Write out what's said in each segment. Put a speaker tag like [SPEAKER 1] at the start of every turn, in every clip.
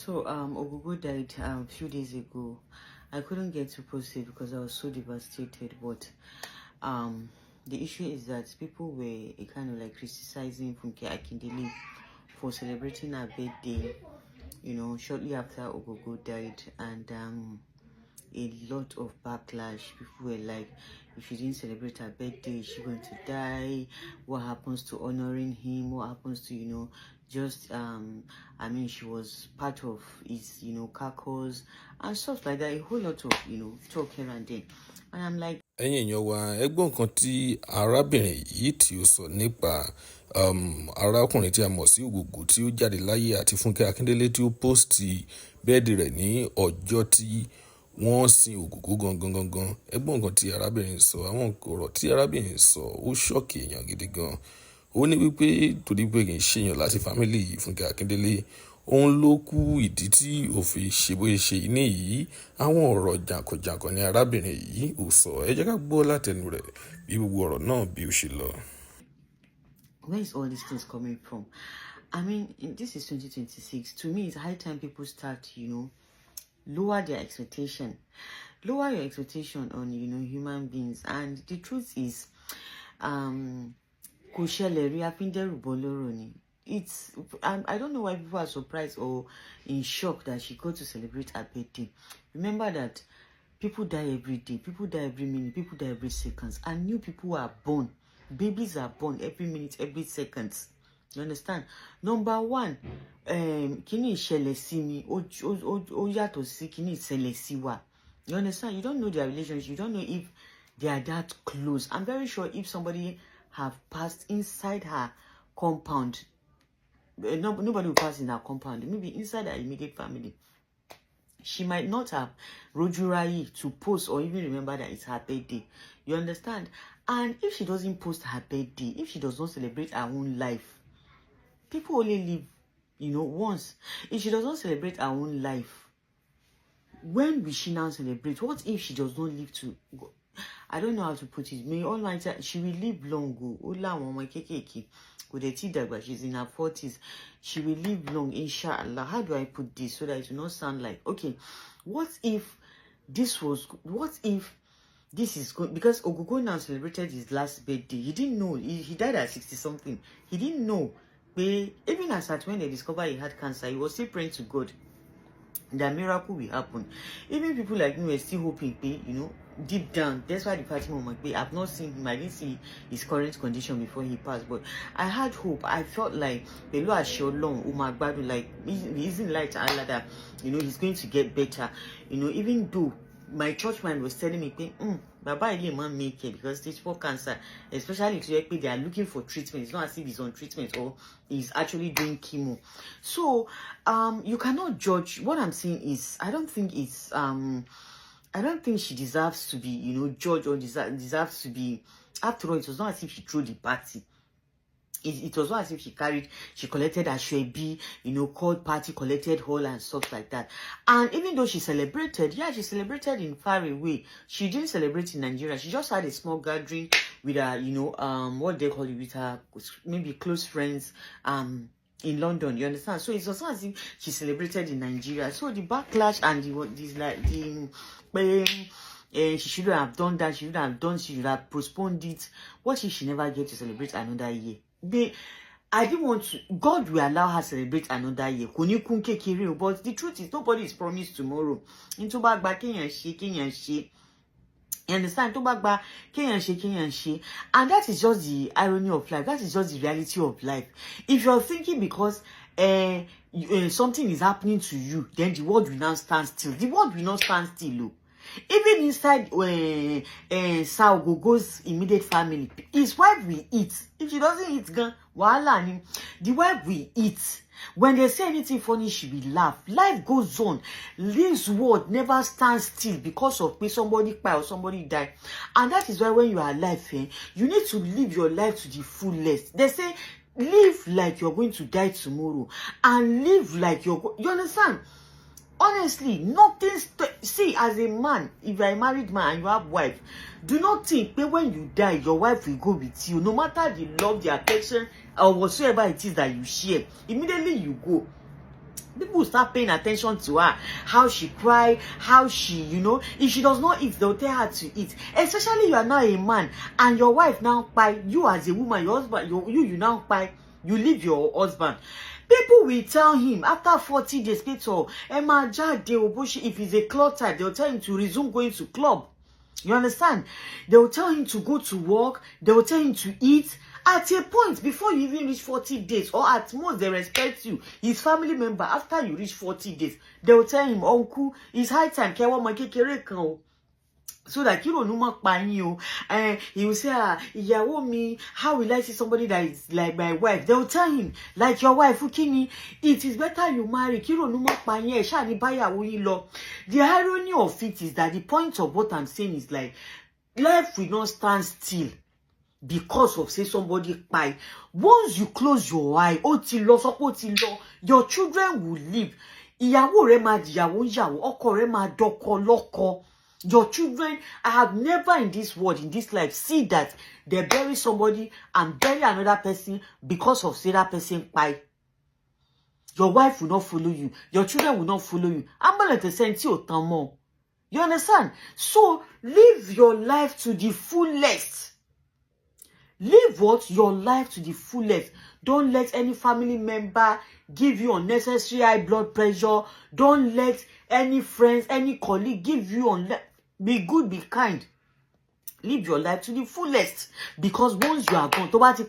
[SPEAKER 1] So Ogogo died a few days ago. I couldn't get to post it because I was so devastated. But the issue is that people were kind of like criticizing Funke Akindele for celebrating her birthday, you know, shortly after Ogogo died, and a lot of backlash. People were like, if she didn't celebrate her birthday, is she going to die? What happens to honoring him? What happens to, you know, just I mean, she was part of his, you know, carcass and stuff like that. A whole lot of, you know, talk here and there. And I'm like,
[SPEAKER 2] ẹ̀yin èèyàn wa ẹgbọ́n kan tí arábìnrin yìí tí ó sọ nípa arákùnrin tí a mọ̀ sí ògògò tí ó jáde láyé àti Fúnkẹ́ Akíndélé tí ó pósìtì bẹ́ẹ̀dì rẹ̀ ní ọjọ́ tí wọ́n sin ògògò gangan. Ẹgbọ́n kan tí arábìnrin sọ, àwọn ọ̀rọ̀ tí arábìnrin sọ ó ṣọ́ọ̀kì èèyàn gidi gan. Ó ní wípé torí pé kì í ṣèyàn láti fámìlì Fúnkẹ́ Akíndélé òun ló kú ìdí tí ó fi ṣe bó ṣe ní yìí. Àwọn ọ̀rọ̀ jàǹkànjàǹkàn ní arábìnrin yìí ò sọ. Ẹ jẹ́ ká gbọ́ látẹnu rẹ̀ bí gbogbo ọ̀rọ̀ náà bí ó ṣe lọ.
[SPEAKER 1] where is all these things coming from? I mean, this is 2026. To me, it's high time people start, you know, lower their expectation. Lower your expectation on, you know, human beings. And the truth is, it's I don't know why people are surprised or in shock that she got to celebrate her birthday. Remember that people die every day, people die every minute, people die every second, and new people are born. Babies are born every minute, every second. You understand? Number one, kini ìṣẹ̀lẹ̀ sí mi, ó yàtọ̀ sí kini ìṣẹ̀lẹ̀ sí wa. You understand? You don't know their relationship. You don't know if they are that close. I'm very sure if somebody have passed inside her compound, nobody will pass in her compound. Maybe inside her immediate family, she might not have rojurai to post or even remember that it's her birthday. You understand? And if she doesn't post her birthday, if she does not celebrate her own life, people only live, you know, once. If she does not celebrate her own life, when will she now celebrate? What if she does not live to go? I don't know how to put it. May Almighty, she will live long. She's in her 40s. She will live long, inshallah. How do I put this so that it will not sound like, okay, what if this is good? Because Ogogo now celebrated his last birthday. He didn't know. He died at 60 something. He didn't know. But even as at when they discovered he had cancer, he was still praying to God that miracle will happen. Even people like me were still hoping, you know, deep down. That's why the party moment, I've not seen him. I didn't see his current condition before he passed, but I had hope. I felt like the Lord showed long, like he isn't like Allah that, you know, he's going to get better. You know, even though my church man was telling me, Baba Ile man make it because stage 4 cancer, especially if they are looking for treatment. It's not as if he's on treatment or he's actually doing chemo. So you cannot judge. What I'm saying is I don't think she deserves to be, you know, judged or deserves to be. After all, it was not as if she threw the party. It was not as if she collected a shwebi, you know, called party, collected hall and stuff like that. And even though she celebrated, she celebrated in far away. She didn't celebrate in Nigeria. She just had a small gathering with her, you know, what they call it, with her maybe close friends, in London. You understand? So it was not as if she celebrated in Nigeria. So the backlash and she shouldn't have done that. She should have postponed it. What if she never get to celebrate another year? I didn't want to. God will allow her to celebrate another year. But the truth is, nobody is promised tomorrow. Into back Kenyan she. You understand? Kenyan. And that is just the irony of life. That is just the reality of life. If you're thinking because something is happening to you, then the world will now stand still. The world will not stand still. Even inside Ogogo's immediate family, his wife will eat. If she doesn't eat, the wife will eat. When they say anything funny, she will laugh. Life goes on. This world never stands still because of somebody cry or somebody die. And that is why when you are alive, you need to live your life to the fullest. They say, live like you're going to die tomorrow. And live like you understand? Honestly, nothing. See, as a man, if you're a married man and you have wife, do not think that when you die, your wife will go with you. No matter the love, the affection, or whatsoever it is that you share, immediately you go. People will start paying attention to her, how she cry, how she, if she does not eat, they'll tell her to eat. Especially you are now a man and your wife now buy, you as a woman, your husband, you now buy, you leave your husband. People will tell him after 40 days, if he's a club type, they'll tell him to resume going to club. You understand? They will tell him to go to work. They will tell him to eat. At a point, before you even reach 40 days, or at most they respect you, his family member, after you reach 40 days, they will tell him, uncle, it's high time, so that you don't know you. He will say, how will I see somebody that is like my wife? They will tell him, like your wife, Ukini, it is better you marry. The irony of it is that the point of what I'm saying is like, life will not stand still because of say somebody pie. Once you close your eye, your children will live. Your children, I have never in this world, in this life, see that they bury somebody and bury another person because of say that person pie. Your wife will not follow you. Your children will not follow you. I'm going to send you more. You understand? So live your life to the fullest. Live what? Your life to the fullest. Don't let any family member give you unnecessary high blood pressure. Don't let any friends, any colleague give you be good, be kind. Live your life to the fullest. Because once you are gone, it's not as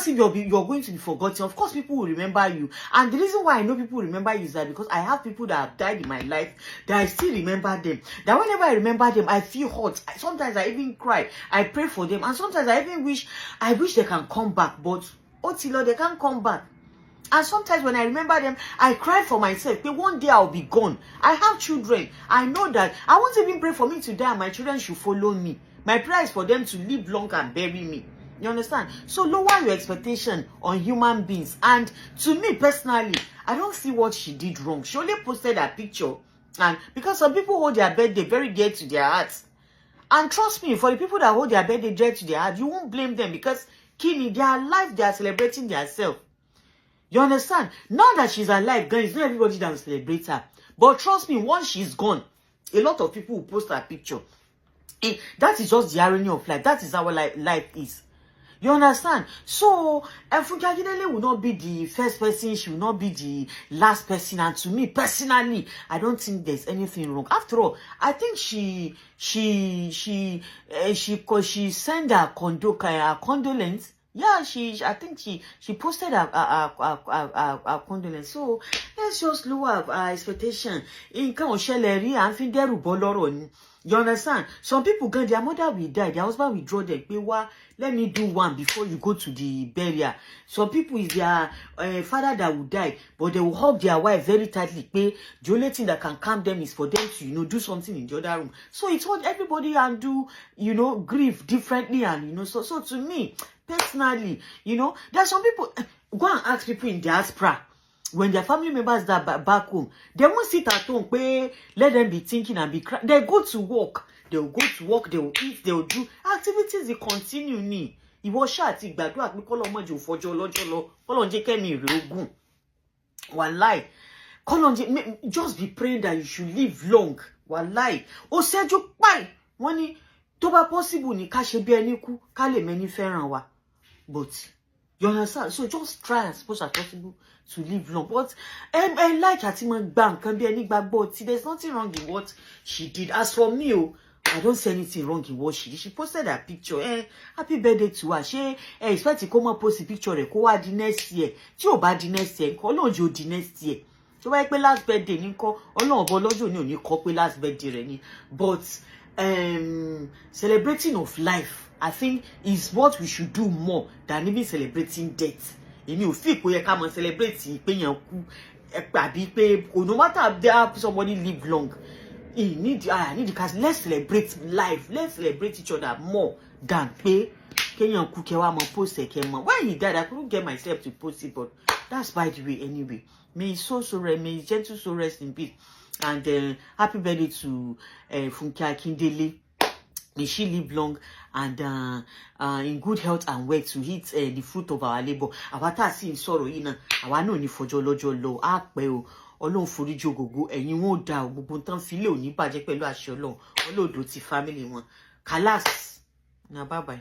[SPEAKER 1] if you're going to be forgotten. Of course, people will remember you. And the reason why I know people remember you is that because I have people that have died in my life that I still remember them. That whenever I remember them, I feel hot. Sometimes I even cry. I pray for them. And sometimes I even wish they can come back. But they can't come back. And sometimes when I remember them, I cry for myself. But one day I'll be gone. I have children. I know that. I won't even pray for me to die and my children should follow me. My prayer is for them to live long and bury me. You understand? So lower your expectation on human beings. And to me personally, I don't see what she did wrong. She only posted a picture. And because some people hold their birthday very dear to their hearts. And trust me, for the people that hold their birthday dear to their heart, you won't blame them because Kini, they are alive, they are celebrating themselves. You understand? Now that she's alive, guys, it's not everybody that will celebrate her. But trust me, once she's gone, a lot of people will post her picture. That is just the irony of life. That is how life is. You understand? So, Funke Akindele will not be the first person. She will not be the last person. And to me, personally, I don't think there's anything wrong. After all, I think she sent a condolence. Yeah, I think she posted a condolence. So let's just lower our expectation. You understand? Some people, their mother will die, their husband will draw them. Let me do one before you go to the burial. Some people is their father that will die, but they will hug their wife very tightly. The only thing that can calm them is for them to, do something in the other room. So it's what everybody can do, grieve differently. And, so to me, personally, there are some people, go and ask people in diaspora, when their family members die back home, they won't sit at home, let them be thinking and be crying. They go to work. They will go to work, they will eat, they will do activities, they continue ni. Ìwọ ṣá ti gbàdúrà pé k'Ọlọ́run má jẹ́ ó fọjọ́ ọlọ́jọ́ lọ. K'Ọlọ́run jẹ́ kẹ́mi rẹ̀ ogun. Wallahi. Just be praying that you should live long. Wallahi. Ó ṣẹ́jú páì. Wọ́n ní tó bá possible ni ká ṣe bí ẹni kú, ká lè mẹ́ni fẹ́ràn wa. But you understand? So just try as much as possible to live long. But I like àti máa gba nǹkan bí ẹni gbàgbọ́ tí. There's nothing wrong in what she did. As for me, I don't see anything wrong in what she did. She posted her picture. Happy birthday to her. She expect to come and post the picture rẹ̀ kó wá di next year. Tí ó bá di next year, ńkọ́ Ọlọ́run jẹ́ ó di next year. Tí ó bá jẹ́ pé last birthday ní ńkọ́, Ọlọ́run ọba ọlọ́jọ́ ní ò ní kọ pé last birthday rẹ̀ ni. But celebrating of life, I think, is what we should do more than even celebrating death. Èmi ò fi kó yẹ ká máa celebrate pé yẹn kú àbí pé no matter how somebody live long. I need because let's celebrate life. Let's celebrate each other more than pay. Kenyan kukewa ma post ekema. When he died, I couldn't get myself to post it, but that's by the way anyway. May his soul may his gentle soul rest in peace. And happy birthday to Funke Akindele. May she live long and in good health and wealth to eat the fruit of our labor. Àwa tá sì ń sọ̀rọ̀ yìí náà, àwa náà ní fọjọ́ lọ́jọ́ lọ. Á pẹ́ o. Ọlọ́run foríjì Ògògó. Ẹ̀yin wọn ò dá o. Gbogbo tán fi lé òní bàjẹ́ pẹ̀lú àṣẹ Ọlọ́run. Ọlọ́dọ̀ ti family wọn. Kalas. Na bye bye.